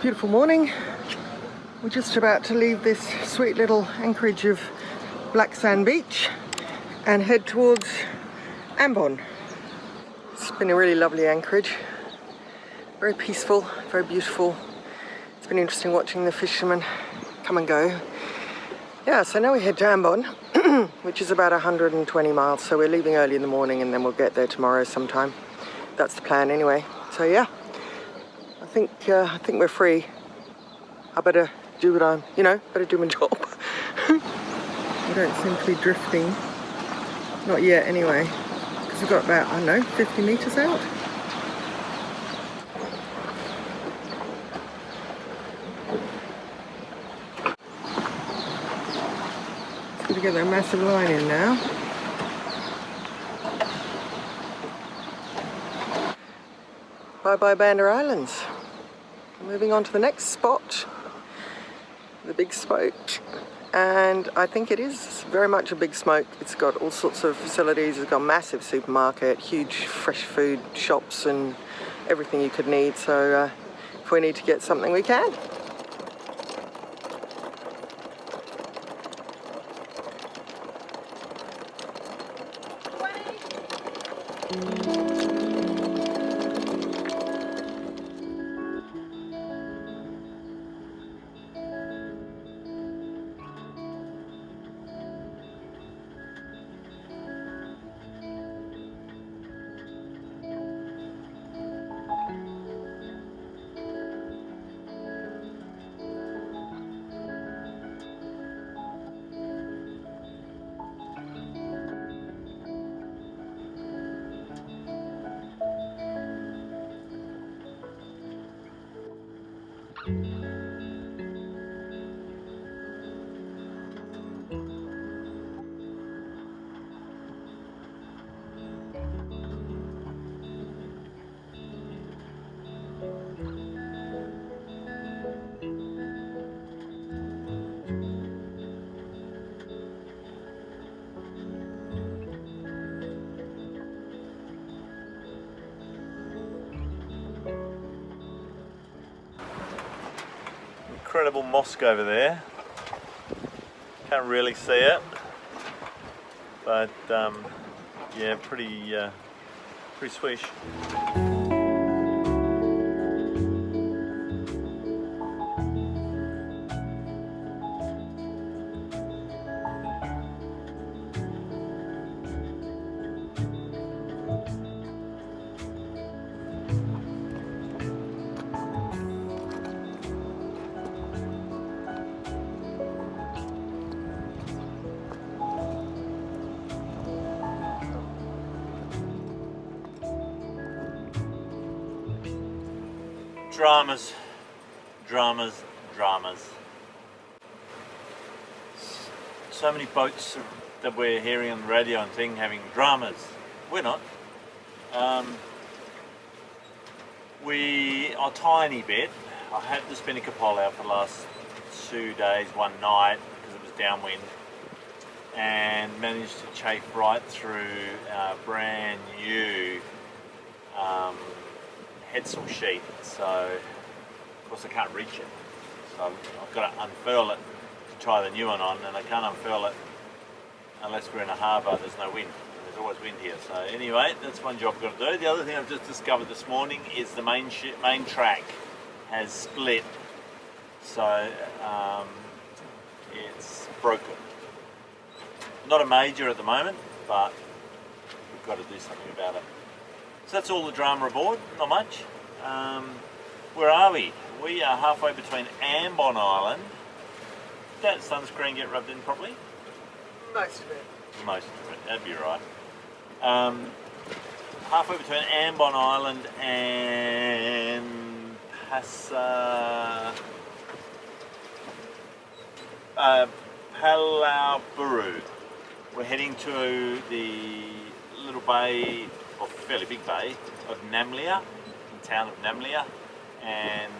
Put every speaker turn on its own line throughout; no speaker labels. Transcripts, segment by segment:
Beautiful morning. We're just about to leave this sweet little anchorage of black sand beach and head towards Ambon. It's been a really lovely anchorage, very peaceful, very beautiful. It's been interesting watching the fishermen come and go. Yeah, so now we head to Ambon, which is about 120 miles, so we're leaving early in the morning and then we'll get there tomorrow sometime. That's the plan anyway. So yeah, I think we're free. I better do what I'm, better do my job. We don't seem to be drifting. Not yet anyway, because we've got about, 50 metres out. It's going to get that massive line in now. Bye-bye Banda Islands. Moving on to the next spot, the Big Smoke, and I think it is very much a big smoke. It's got all sorts of facilities. It's got a massive supermarket, huge fresh food shops and everything you could need, so if we need to get something we can.
Incredible mosque over there. Can't really see it, but yeah, pretty swish. Dramas. So many boats that we're hearing on the radio and thing having dramas. We're not. We are a tiny bit. I had the spinnaker pole out for the last 2 days, one night, because it was downwind, and managed to chafe right through our brand new headsail sheet. So of course I can't reach it, so I've got to unfurl it to try the new one on, and I can't unfurl it unless we're in a harbour. There's no wind. There's always wind here. So anyway, that's one job I've got to do. The other thing I've just discovered this morning is the main track has split, so it's broken. Not a major at the moment, but we've got to do something about it. So that's all the drama aboard, not much. Where are we? We are halfway between Ambon Island. Did that sunscreen get rubbed in properly?
Most of it.
Most of it, that'd be right. Halfway between Ambon Island and Buru. We're heading to the little bay, or fairly big bay, of Namlea, the town of Namlea, and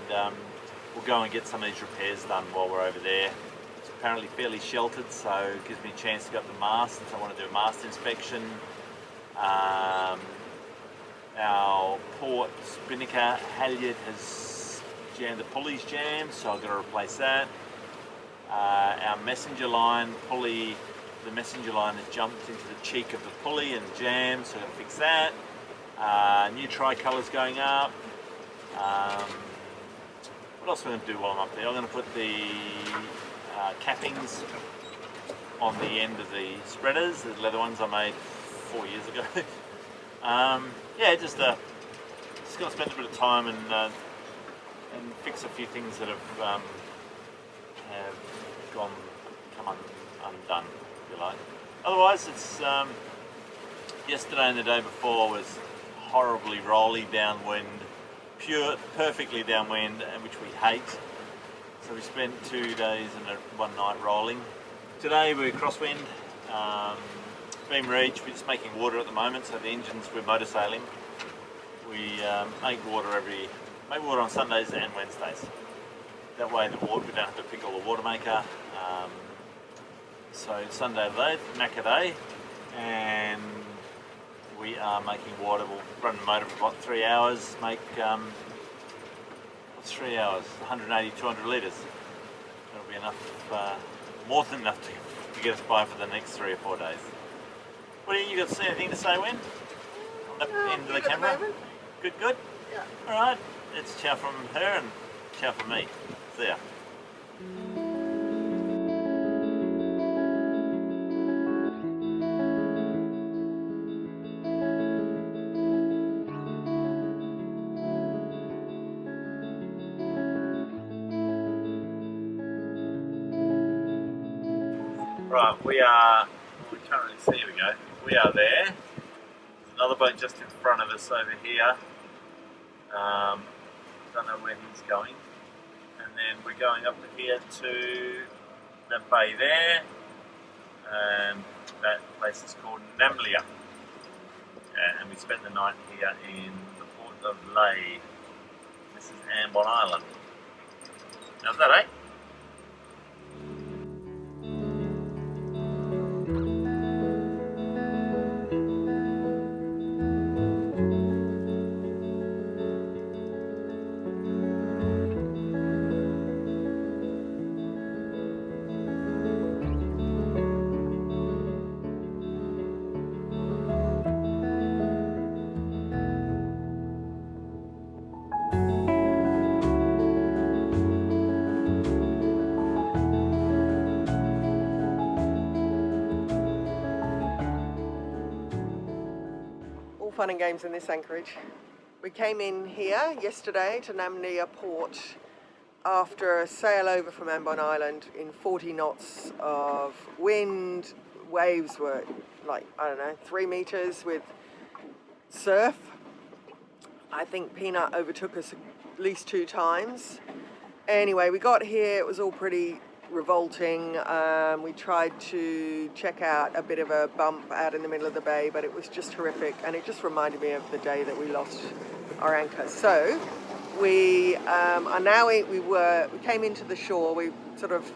we'll go and get some of these repairs done while we're over there. It's apparently fairly sheltered, so it gives me a chance to go up the mast, since I want to do a mast inspection. Our port spinnaker halyard has jammed, the pulley's jammed, so I've got to replace that. Our messenger line pulley, the messenger line has jumped into the cheek of the pulley and jammed, so I've got to fix that. New tricolour's going up. What else am I going to do while I'm up there? I'm going to put the cappings on the end of the spreaders, the leather ones I made 4 years ago. Yeah, just going to spend a bit of time and fix a few things that have come undone, if you like. Otherwise, it's yesterday and the day before was horribly rolly downwind, perfectly downwind, which we hate. So we spent 2 days and 1 night rolling. Today we're crosswind, beam reach. We're just making water at the moment, so the engines, we're motor sailing. We make water on Sundays and Wednesdays. That way we don't have to pick all the water maker. So Sunday today, Macca Day, and we are making water. We'll run the motor for about 3 hours, make, what's 3 hours? 180, 200 litres. That'll be enough, more than enough to get us by for the next 3 or 4 days. What do you got to say? Anything to say, Wen? On the end of the camera? Good, good?
Yeah.
Alright, it's ciao from her and ciao from me. See ya. Right, we can't really see, here we go. We are there. There's another boat just in front of us over here. Don't know where he's going. And then we're going up here to the bay there. And that place is called Namlea. And we spent the night here in the port of Lai. This is Ambon Island. How's that, eh?
Fun and games in this anchorage. We came in here yesterday to Namlea port after a sail over from Ambon Island in 40 knots of wind. Waves were like, I don't know, 3 meters with surf. I think Peanut overtook us at least 2 times. Anyway, we got here, it was all pretty revolting. We tried to check out a bit of a bump out in the middle of the bay, but it was just horrific, and it just reminded me of the day that we lost our anchor. So we came into the shore. We sort of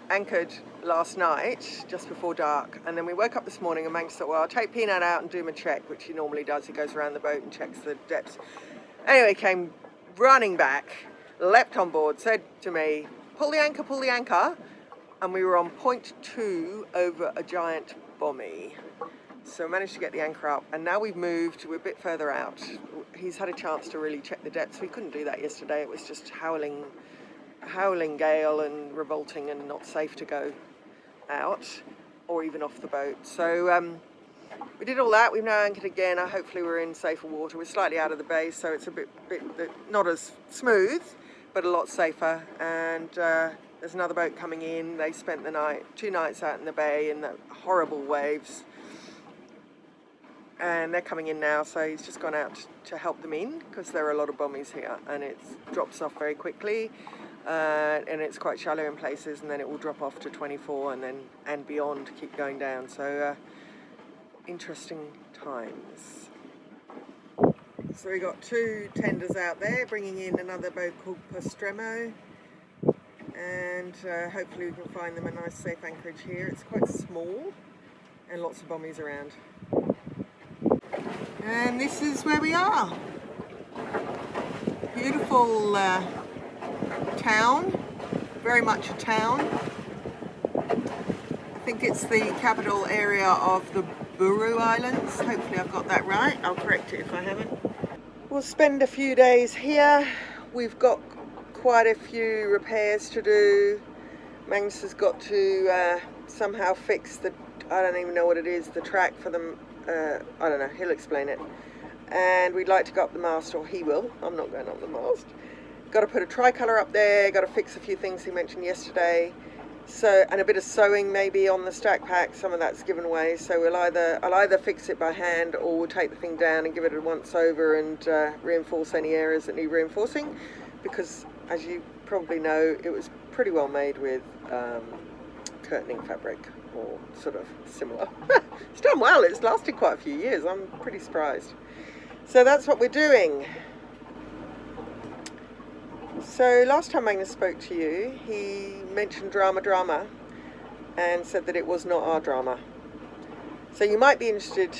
anchored last night just before dark, and then we woke up this morning and Magnus thought, well, I'll take Peanut out and do my check, which he normally does. He goes around the boat and checks the depths. Anyway, came running back, leapt on board, said to me, pull the anchor, and we were on point 2 over a giant bommy. So we managed to get the anchor up, and now we've moved, we're a bit further out. He's had a chance to really check the depths. We couldn't do that yesterday. It was just howling gale and revolting and not safe to go out or even off the boat. So we did all that. We've now anchored again. Hopefully we're in safer water. We're slightly out of the bay, so it's a bit not as smooth, but a lot safer. And there's another boat coming in. They spent the 2 nights out in the bay in the horrible waves, and they're coming in now. So he's just gone out to help them in because there are a lot of bommies here, and it drops off very quickly, and it's quite shallow in places, and then it will drop off to 24 and beyond, keep going down. So interesting times. So we got 2 tenders out there bringing in another boat called Postremo, and hopefully we can find them a nice safe anchorage here. It's quite small and lots of bommies around. And this is where we are. Beautiful town, very much a town. I think it's the capital area of the Buru Islands. Hopefully I've got that right. I'll correct it if I haven't. We'll spend a few days here. We've got quite a few repairs to do. Magnus has got to somehow fix the, I don't even know what it is, the track for them. I don't know, he'll explain it. And we'd like to go up the mast, or he will. I'm not going up the mast. Got to put a tricolour up there, got to fix a few things he mentioned yesterday. So, and a bit of sewing maybe on the stack pack, some of that's given away. So I'll either fix it by hand, or we'll take the thing down and give it a once over and reinforce any areas that need reinforcing. Because as you probably know, it was pretty well made with curtaining fabric, or sort of similar. It's done well, it's lasted quite a few years, I'm pretty surprised. So that's what we're doing. So last time Magnus spoke to you, he mentioned drama and said that it was not our drama. So you might be interested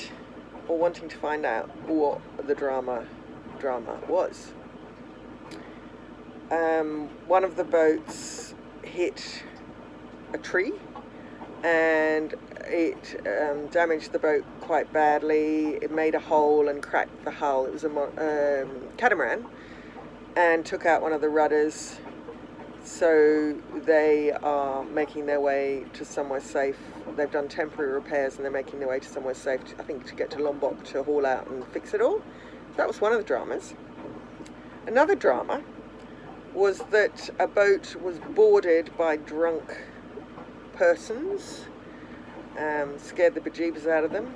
or wanting to find out what the drama was. One of the boats hit a tree and it damaged the boat quite badly. It made a hole and cracked the hull. It was a catamaran, and took out one of the rudders. So they are making their way to somewhere safe. They've done temporary repairs and they're making their way to somewhere safe, I think to get to Lombok to haul out and fix it all. That was one of the dramas. Another drama was that a boat was boarded by drunk persons, scared the bejeebers out of them.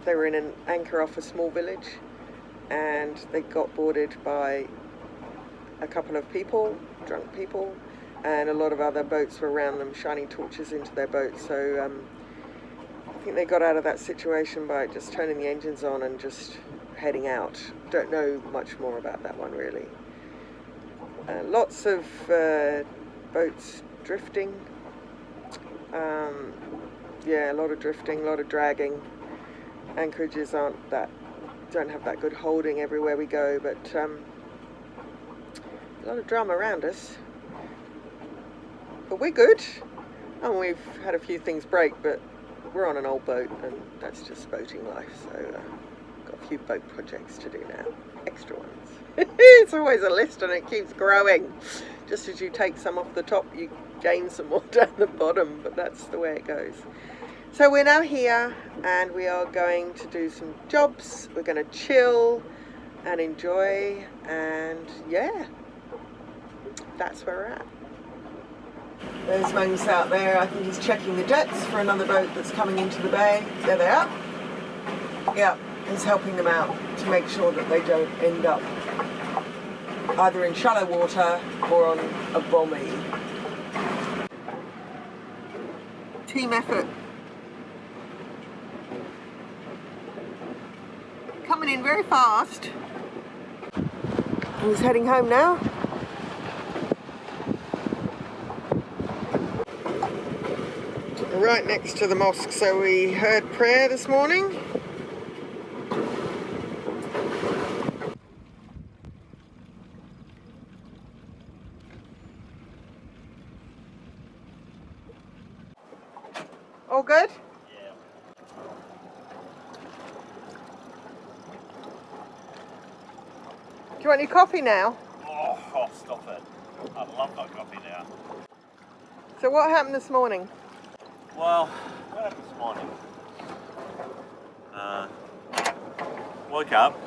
They were in an anchor off a small village and they got boarded by a couple of people, drunk people, and a lot of other boats were around them shining torches into their boats. So I think they got out of that situation by just turning the engines on and just heading out. Don't know much more about that one really. Lots of boats drifting. Yeah, a lot of drifting, a lot of dragging. Anchorages don't have that good holding everywhere we go, but a lot of drama around us. But we're good. And we've had a few things break, but we're on an old boat and that's just boating life. So got a few boat projects to do now, extra ones. It's always a list and it keeps growing. Just as you take some off the top, you gain some more down the bottom, but that's the way it goes. So we're now here and we are going to do some jobs. We're going to chill and enjoy, and yeah, that's where we're at. There's Magnus out there. I think he's checking the jets for another boat that's coming into the bay. There they are. Yeah, he's helping them out to make sure that they don't end up either in shallow water or on a bommy. Team effort. Coming in very fast. He's heading home now. Right next to the mosque, so we heard prayer this morning. All good?
Yeah.
Do you want your coffee now?
Oh, stop it. I love my coffee now.
So what happened this morning?
Well, what happened this morning? Woke up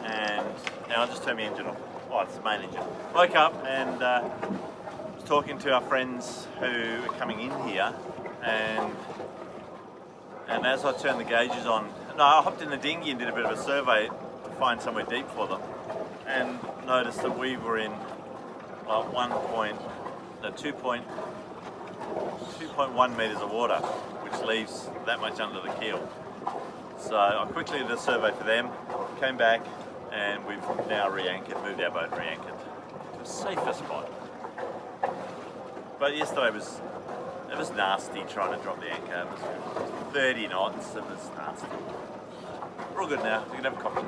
and now I'll just turn my engine off. Oh, it's the main engine. Woke up and was talking to our friends who are coming in here, and as I turned the gauges on, I hopped in the dinghy and did a bit of a survey to find somewhere deep for them, and noticed that we were in like 2.1 metres of water, which leaves that much under the keel. So I quickly did a survey for them, came back, and we've now re-anchored, moved our boat and re-anchored to a safer spot. But yesterday it was nasty trying to drop the anchor. It was 30 knots, it was nasty. We're all good now, we can have a coffee.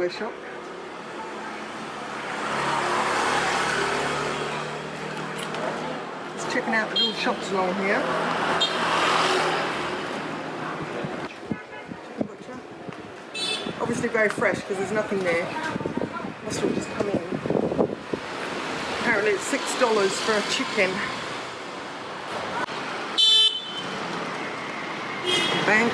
hardware shop. Just checking out the little shops along here. Chicken butcher. Obviously very fresh because there's nothing there. Must all just come in. Apparently it's $6 for a chicken. Bank.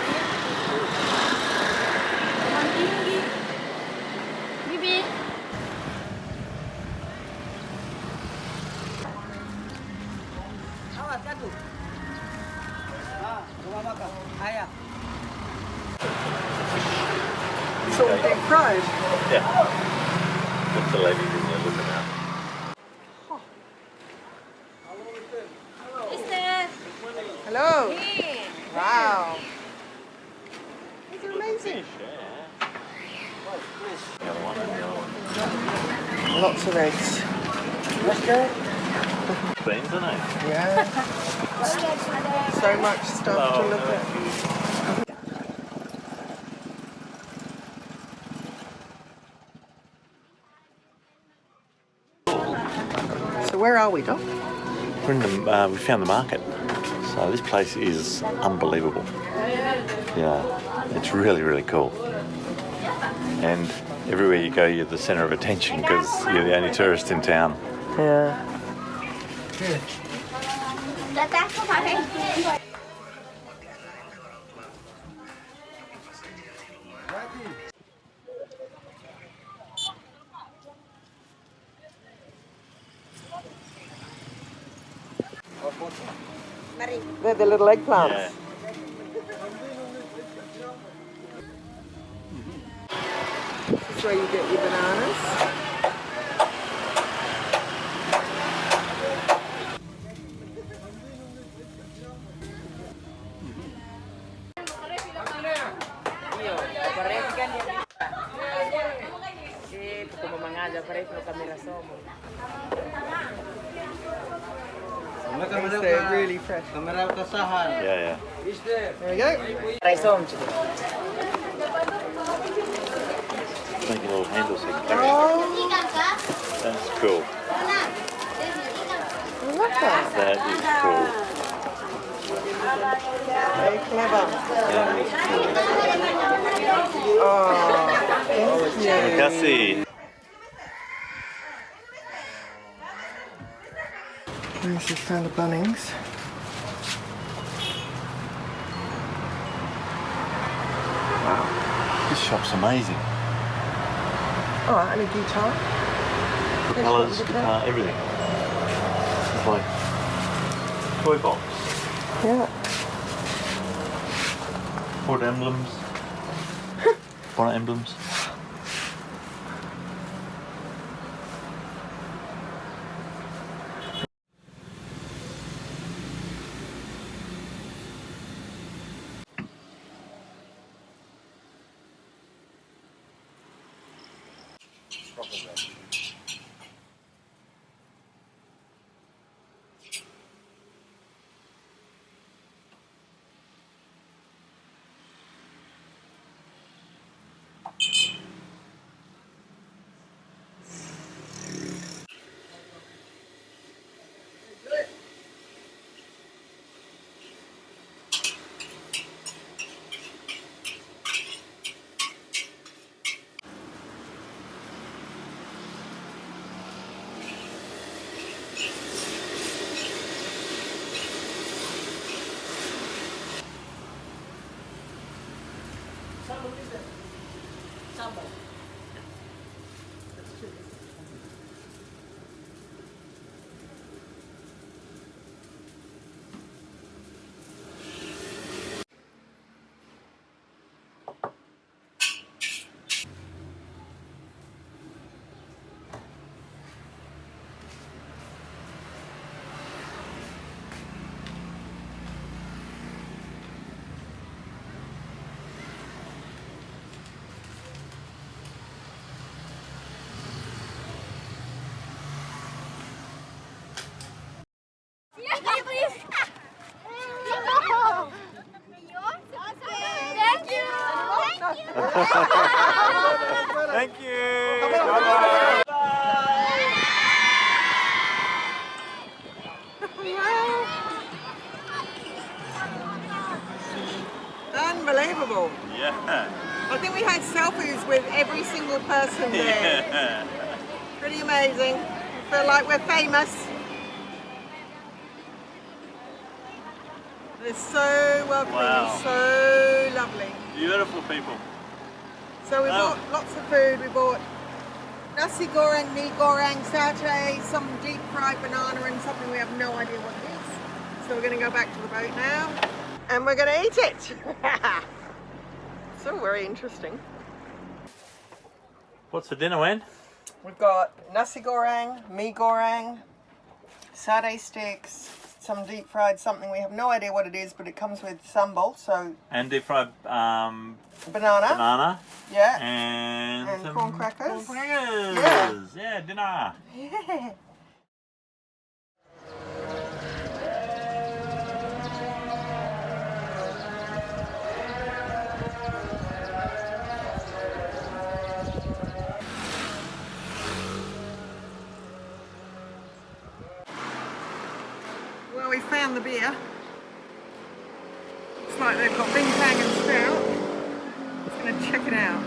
It's all deep fried.
Yeah. That's the lady in there looking out.
Hello. Wow. These are amazing.
The other one and the other one.
Lots of eggs.
Beans, aren't they?
Yeah. So much stuff to look at. So where are we, Doc?
We're in the, we found the market. So this place is unbelievable. Yeah, it's really, really cool. And everywhere you go, you're the centre of attention because you're the only tourist in town.
Yeah. They're the little eggplants.
Yeah.
This is where you get your bananas. They're really fresh.
Yeah.
There we go.
Making little handles so you can carry it.
Oh,
That's cool.
I love that.
That is cool.
Very clever.
That is cool.
Oh, thank you.
Makasih.
This is found a Bunnings. Wow.
This shop's amazing.
Alright, and a guitar.
Propellers, guitar, everything. It's like toy box.
Yeah.
Port emblems. Port emblems. Thank you.
Unbelievable.
Yeah.
I think we had selfies with every single person there.
Yeah.
Pretty amazing. I feel like we're famous. They're so welcoming,
Wow.
so lovely.
Beautiful people.
So we bought lots of food. We bought Nasi Goreng, mee goreng, satay, some deep fried banana and something we have no idea what it is. So we're going to go back to the boat now and we're going to eat it. So very interesting.
What's for dinner, Wen?
We've got nasi goreng, mee goreng, satay sticks, some deep fried something. We have no idea what it is, but it comes with sambal, so
And deep fried
banana, yeah,
and some
corn crackers.
Corn crackers.
Yeah.
Yeah, dinner.
Yeah. Well, we found the beer. Looks like they've got Bintang and Stout. Just going to check it out.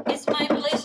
It's my pleasure.